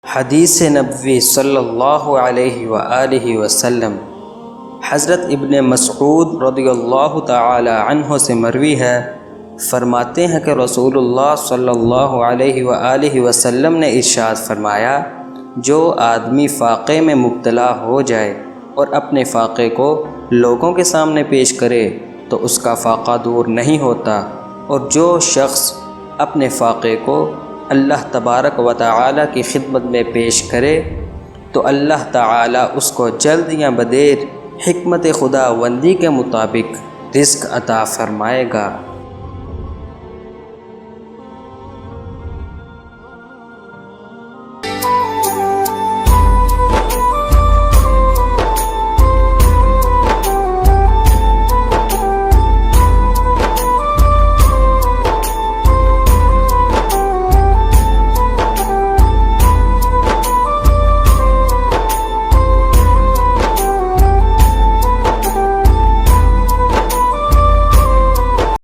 हदीस नबवी सल्लल्लाहु अलैहि वआलिहि वसल्लम हज़रत इब्ने मसऊद रज़ियल्लाहु ताला अन्हो से मरवी है, फ़रमाते हैं कि रसूलुल्लाह सल्लल्लाहु अलैहि वआलिहि वसल्लम ने इरशाद फ़रमाया, जो आदमी फ़ाक़े में मुब्तला हो जाए और अपने फ़ाक़े को लोगों के सामने पेश करे तो उसका फ़ाक़ा दूर नहीं होता, और जो शख्स अपने फ़ाक़े को अल्लाह तबारक व तआला की खिदमत में पेश करे तो अल्लाह ताला उसको जल्द या बदेर हिकमत खुदावंदी के मुताबिक रिज़्क़ अता फ़रमाएगा।